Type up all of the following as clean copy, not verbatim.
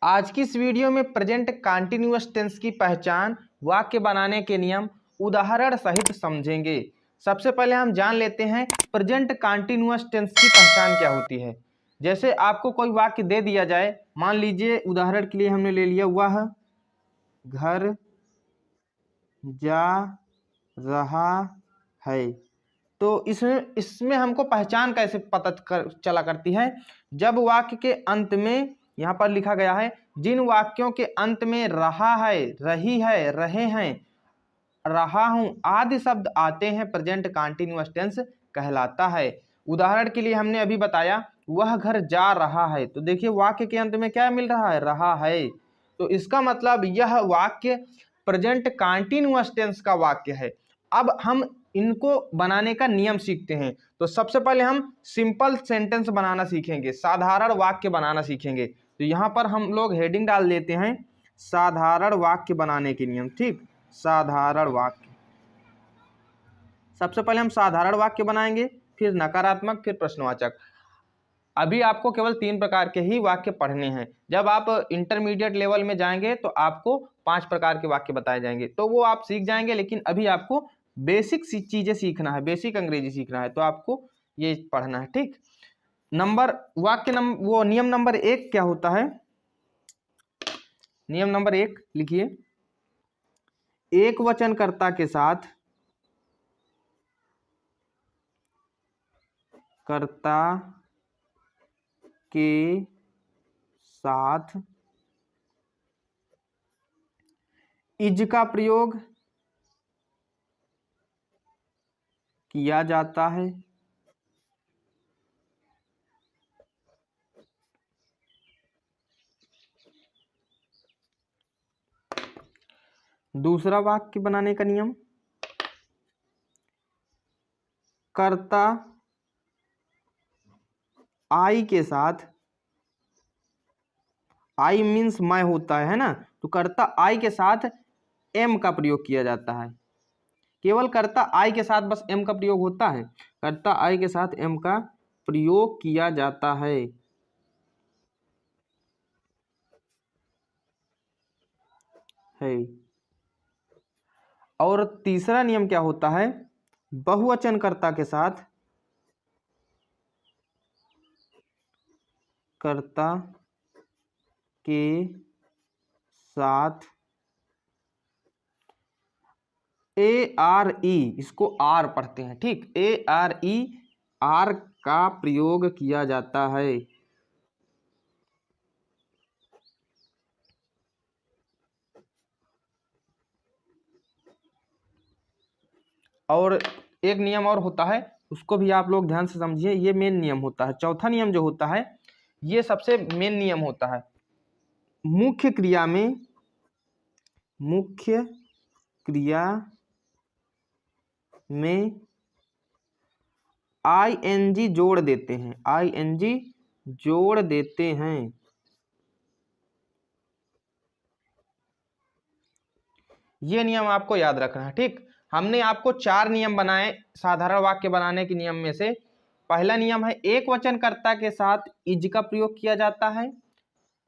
आज की इस वीडियो में प्रेजेंट कंटीन्यूअस टेंस की पहचान, वाक्य बनाने के नियम उदाहरण सहित समझेंगे। सबसे पहले हम जान लेते हैं प्रेजेंट कंटीन्यूअस टेंस की पहचान क्या होती है। जैसे आपको कोई वाक्य दे दिया जाए, मान लीजिए उदाहरण के लिए हमने ले लिया वह घर जा रहा है, तो इसमें हमको पहचान कैसे पता चला करती है। जब वाक्य के अंत में यहाँ पर लिखा गया है, जिन वाक्यों के अंत में रहा है, रही है, रहे हैं, रहा हूं आदि शब्द आते हैं, प्रेजेंट कंटीन्यूअस टेंस कहलाता है। उदाहरण के लिए हमने अभी बताया वह घर जा रहा है, तो देखिए वाक्य के अंत में क्या मिल रहा है, रहा है। तो इसका मतलब यह वाक्य प्रेजेंट कंटीन्यूअस टेंस का वाक्य है। अब हम इनको बनाने का नियम सीखते हैं। तो सबसे पहले हम सिंपल सेंटेंस बनाना सीखेंगे, साधारण वाक्य बनाना सीखेंगे। तो यहाँ पर हम लोग हेडिंग डाल देते हैं साधारण वाक्य बनाने के नियम। ठीक, साधारण वाक्य। सबसे पहले हम साधारण वाक्य बनाएंगे, फिर नकारात्मक, फिर प्रश्नवाचक। अभी आपको केवल 3 प्रकार के ही वाक्य पढ़ने हैं। जब आप इंटरमीडिएट लेवल में जाएंगे तो आपको 5 प्रकार के वाक्य बताए जाएंगे, तो वो आप सीख जाएंगे। लेकिन अभी आपको बेसिक चीजें सीखना है, बेसिक अंग्रेजी सीखना है, तो आपको ये पढ़ना है। ठीक, नियम नंबर 1 क्या होता है। नियम नंबर 1 लिखिए, एक वचनकर्ता के साथ कर्ता के साथ इज का प्रयोग किया जाता है। दूसरा वाक्य बनाने का नियम, कर्ता आई के साथ, आई मीन्स मैं होता है ना, तो कर्ता आई के साथ एम का प्रयोग किया जाता है। केवल कर्ता आई के साथ बस एम का प्रयोग होता है, कर्ता आई के साथ एम का प्रयोग किया जाता है। और तीसरा नियम क्या होता है, बहुवचनकर्ता के साथ कर्ता के साथ ए आर ई, इसको आर पढ़ते हैं। ठीक, ए आर ई, आर का प्रयोग किया जाता है। और एक नियम और होता है, उसको भी आप लोग ध्यान से समझिए, ये मेन नियम होता है। चौथा नियम जो होता है, ये सबसे मेन नियम होता है। मुख्य क्रिया में आई एन जी जोड़ देते हैं, आई एन जी जोड़ देते हैं। ये नियम आपको याद रखना है। ठीक, हमने आपको 4 नियम बनाए साधारण वाक्य बनाने के नियम में से। पहला नियम है, एक वचनकर्ता के साथ इज का प्रयोग किया जाता है,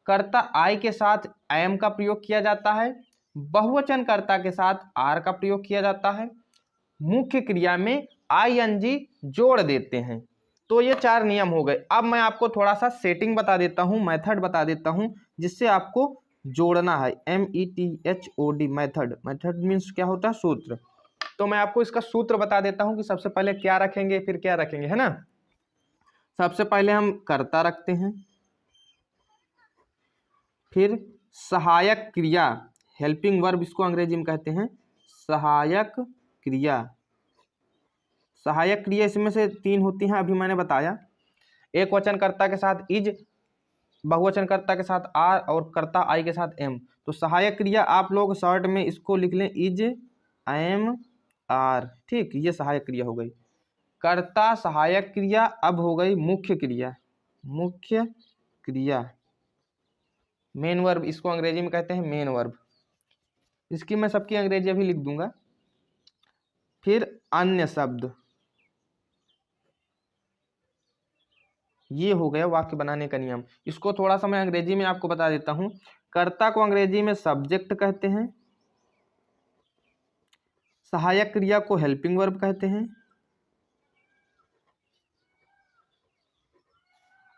कर्ता आई के साथ एम का प्रयोग किया जाता है, बहुवचनकर्ता के साथ आर का प्रयोग किया जाता है, मुख्य क्रिया में आई एन जी जोड़ देते हैं। तो ये 4 नियम हो गए। अब मैं आपको थोड़ा सा सेटिंग बता देता हूँ, मेथड बता देता हूँ, जिससे आपको जोड़ना है। METHOD, method. मेथड मीन्स क्या होता है, सूत्र। तो मैं आपको इसका सूत्र बता देता हूँ कि सबसे पहले क्या रखेंगे, फिर क्या रखेंगे, है ना। सबसे पहले हम कर्ता रखते हैं, फिर सहायक क्रिया, हेल्पिंग वर्ब इसको अंग्रेजी में कहते हैं, सहायक क्रिया। सहायक क्रिया इसमें से 3 होती हैं, अभी मैंने बताया। एक वचनकर्ता के साथ इज, बहुवचनकर्ता के साथ आर, और कर्ता आई के साथ एम। तो सहायक क्रिया आप लोग शॉर्ट में इसको लिख लें, इज, एम, आर। ठीक, ये सहायक क्रिया हो गई। कर्ता सहायक क्रिया। अब हो गई मुख्य क्रिया, मुख्य क्रिया, मेन वर्ब इसको अंग्रेजी में कहते हैं, मेन वर्ब। इसकी मैं सबकी अंग्रेजी अभी लिख दूंगा। फिर अन्य शब्द, ये हो गया वाक्य बनाने का नियम। इसको थोड़ा सा मैं अंग्रेजी में आपको बता देता हूँ। कर्ता को अंग्रेजी में सब्जेक्ट कहते हैं, सहायक क्रिया को हेल्पिंग वर्ब कहते हैं,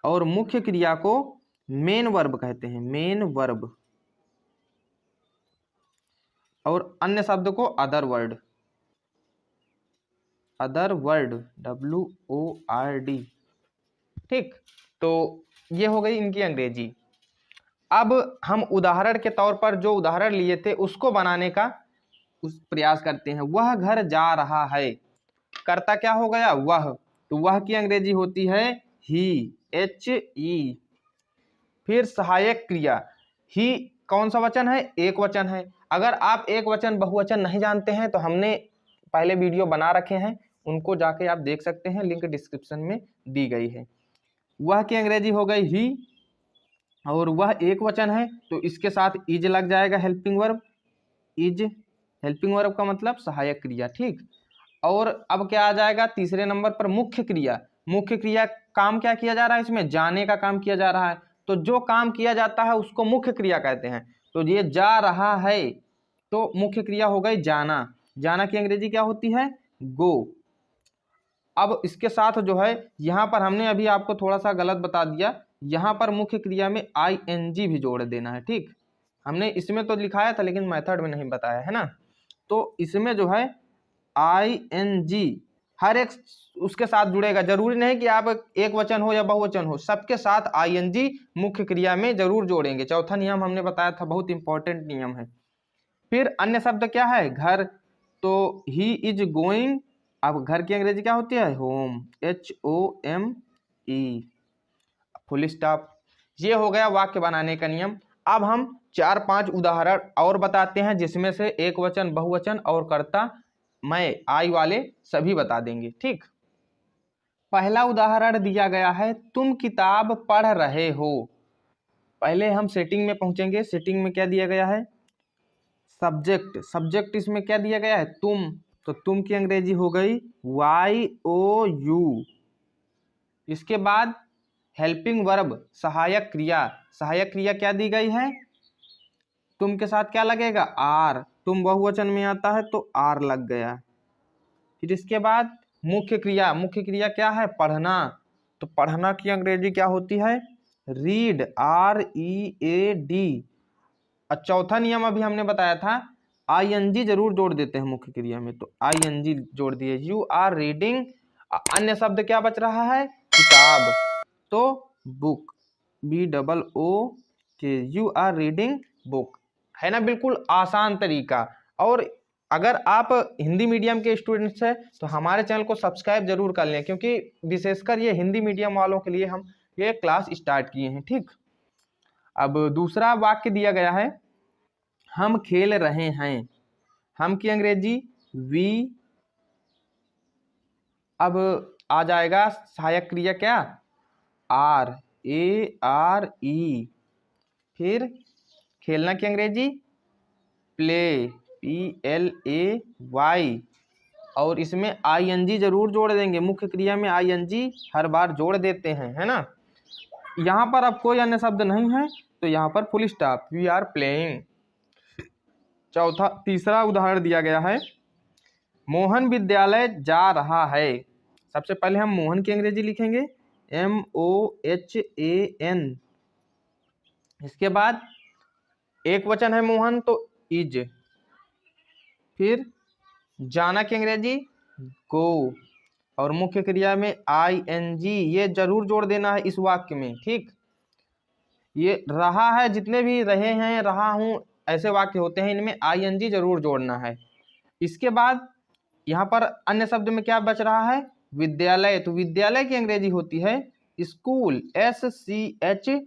और मुख्य क्रिया को मेन वर्ब कहते हैं, मेन वर्ब, और अन्य शब्द को other word, other word, WORD। ठीक, तो ये हो गई इनकी अंग्रेजी। अब हम उदाहरण के तौर पर जो उदाहरण लिए थे उसको बनाने का प्रयास करते हैं। वह घर जा रहा है, कर्ता क्या हो गया? वह, तो वह की अंग्रेजी होती है ही, HE। फिर सहायक क्रिया, ही कौन सा वचन है? एक वचन है। अगर आप एक वचन बहुवचन नहीं जानते हैं तो हमने पहले वीडियो बना रखे हैं, उनको जाके आप देख सकते हैं, लिंक डिस्क्रिप्शन में दी गई है। वह की अंग्रेजी हो गई ही, और वह एक वचन है तो इसके साथ इज लग जाएगा, helping verb, is helping verb का मतलब सहायक क्रिया। ठीक, और अब क्या आ जाएगा तीसरे नंबर पर? मुख्य क्रिया। मुख्य क्रिया काम क्या किया जा रहा है इसमें? जाने का काम किया जा रहा है, तो जो काम किया जाता है उसको मुख्य क्रिया कहते हैं। तो ये जा रहा है तो मुख्य क्रिया हो गई जाना। जाना की अंग्रेजी क्या होती है? गो। अब इसके साथ जो है यहाँ पर हमने अभी आपको थोड़ा सा गलत बता दिया, यहाँ पर मुख्य क्रिया में ING भी जोड़ देना है। ठीक, हमने इसमें तो लिखाया था लेकिन मेथड में नहीं बताया है ना। तो इसमें जो है ING हर एक उसके साथ जुड़ेगा, जरूरी नहीं कि आप एक वचन हो या बहुवचन हो, सबके साथ ING मुख्य क्रिया में जरूर जोड़ेंगे। चौथा नियम हमने बताया था, बहुत इंपॉर्टेंट नियम है। फिर अन्य शब्द क्या है? घर, तो ही इज गोइंग, अब घर की अंग्रेजी क्या होती है? Home, HOME, full stop. ये हो गया वाक्य बनाने का नियम। अब हम 4-5 उदाहरण और बताते हैं जिसमें से एक वचन, बहुवचन और कर्ता, मैं, आई वाले सभी बता देंगे। ठीक, पहला उदाहरण दिया गया है, तुम किताब पढ़ रहे हो। पहले हम सेटिंग में पहुंचेंगे। सेटिंग में क्या दिया गया है? सब्जेक्ट। सब्जेक्ट इसमें क्या दिया गया है? तुम, तो तुम की अंग्रेजी हो गई YOU। इसके बाद हेल्पिंग वर्ब, सहायक क्रिया। सहायक क्रिया क्या दी गई है? तुम के साथ क्या लगेगा? आर, तुम बहुवचन में आता है तो आर लग गया। फिर इसके बाद मुख्य क्रिया। मुख्य क्रिया क्या है? पढ़ना, तो पढ़ना की अंग्रेजी क्या होती है? Read, READ। और चौथा नियम अभी हमने बताया था, ING जरूर जोड़ देते हैं मुख्य क्रिया में, तो ING जोड़ दिए, यू आर रीडिंग। अन्य शब्द क्या बच रहा है? किताब, तो book, BOOK, you are reading book, है ना। बिल्कुल आसान तरीका। और अगर आप हिंदी मीडियम के स्टूडेंट्स हैं तो हमारे चैनल को सब्सक्राइब जरूर कर लें, क्योंकि विशेषकर ये हिंदी मीडियम वालों के लिए हम ये क्लास स्टार्ट किए हैं। ठीक, अब दूसरा वाक्य दिया गया है, हम खेल रहे हैं। हम की अंग्रेजी वी। अब आ जाएगा सहायक क्रिया क्या? RARE। फिर खेलना की अंग्रेजी प्ले, PLAY, और इसमें ING जरूर जोड़ देंगे। मुख्य क्रिया में ING हर बार जोड़ देते हैं, है ना। यहाँ पर अब कोई अन्य शब्द नहीं है तो यहाँ पर full stop, we are playing. तीसरा उदाहरण दिया गया है, मोहन विद्यालय जा रहा है। सबसे पहले हम मोहन की अंग्रेजी लिखेंगे MOHAN। इसके बाद एक वचन है मोहन तो इज। फिर जाना की अंग्रेजी गो, और मुख्य क्रिया में ING ये जरूर जोड़ देना है इस वाक्य में। ठीक, ये रहा है, जितने भी रहे हैं, रहा हूं, ऐसे वाक्य होते हैं, इनमें ING जरूर जोड़ना है। इसके बाद यहाँ पर अन्य शब्द में क्या बच रहा है? विद्यालय, तो विद्यालय की अंग्रेजी होती है स्कूल, SCHOOL।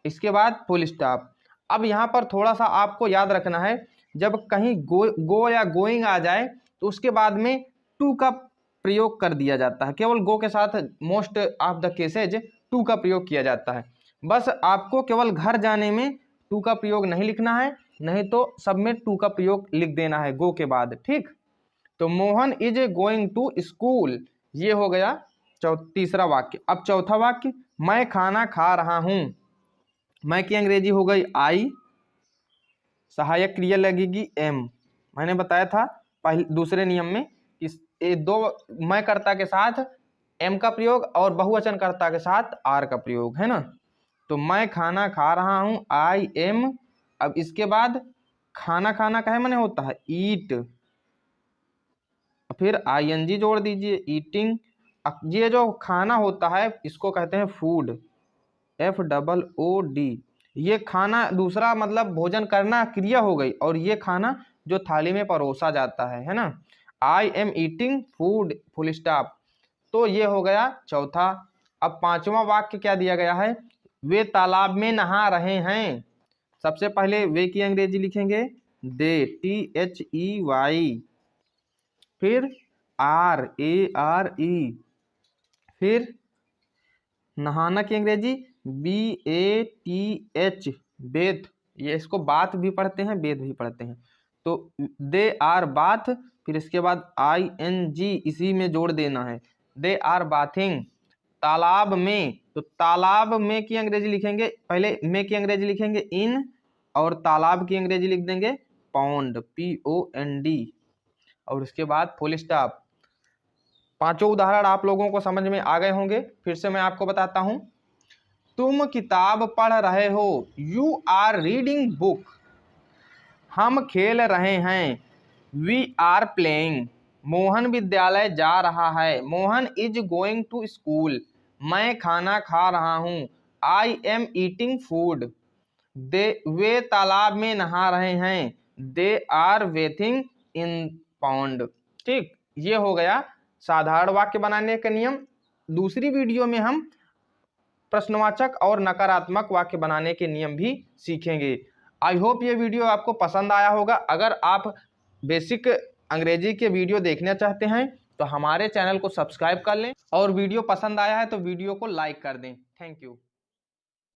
इसके बाद फुल स्टॉप। अब यहाँ पर थोड़ा सा आपको याद रखना है, जब कहीं गो या गोइंग आ जाए तो उसके बाद में टू का प्रयोग कर दिया जाता है। केवल गो के साथ most of the cases to का प्रयोग किया जाता है। बस आपको केवल घर जाने में टू का प्रयोग नहीं लिखना है, नहीं तो सब में टू का प्रयोग लिख देना है गो के बाद। ठीक, तो Mohan is going to school, ये हो गया तीसरा वाक्य। अब चौथा वाक्य, मैं खाना खा रहा हूं। मैं की अंग्रेजी हो गई आई, सहायक क्रिया लगेगी एम। मैंने बताया था पहले दूसरे नियम में कि दो मैं कर्ता के साथ एम का प्रयोग और बहुवचन कर्ता के साथ आर का प्रयोग, है ना। तो मैं खाना खा रहा हूं, आई एम। अब इसके बाद खाना खाना कहे मैंने होता है ईट, फिर आईएनजी जोड़ दीजिए, ईटिंग। ये जो खाना होता है इसको कहते हैं फूड, FOOD। ये खाना दूसरा मतलब भोजन करना क्रिया हो गई, और ये खाना जो थाली में परोसा जाता है ना। आई am eating food, full stop. तो ये हो गया चौथा। अब पांचवा वाक्य क्या दिया गया है, वे तालाब में नहा रहे हैं। सबसे पहले वे की अंग्रेजी लिखेंगे दे, THEY, फिर RARE, फिर नहाना की अंग्रेजी BATH, बेथ। ये इसको बाथ भी पढ़ते हैं, बेथ भी पढ़ते हैं। तो दे आर बाथ, फिर इसके बाद ING इसी में जोड़ देना है, दे आर बाथिंग। तालाब में, तो तालाब में की अंग्रेजी लिखेंगे, पहले में की अंग्रेजी लिखेंगे इन, और तालाब की अंग्रेजी लिख देंगे पॉन्ड, POND, और उसके बाद फुल स्टॉप। पांचों उदाहरण आप लोगों को समझ में आ गए होंगे। फिर से मैं आपको बताता हूं, तुम किताब पढ़ रहे हो, यू आर रीडिंग बुक। हम खेल रहे हैं, वी आर प्लेइंग। मोहन विद्यालय जा रहा है, Mohan is going to school. मैं खाना खा रहा हूं, आई एम ईटिंग फूड। वे तालाब में नहा रहे हैं, they are bathing in pond. ठीक, ये हो गया साधारण वाक्य बनाने का नियम। दूसरी वीडियो में हम प्रश्नवाचक और नकारात्मक वाक्य बनाने के नियम भी सीखेंगे। आई होप ये वीडियो आपको पसंद आया होगा। अगर आप बेसिक अंग्रेजी के वीडियो देखना चाहते हैं तो हमारे चैनल को सब्सक्राइब कर लें, और वीडियो पसंद आया है तो वीडियो को लाइक कर दें। Thank you.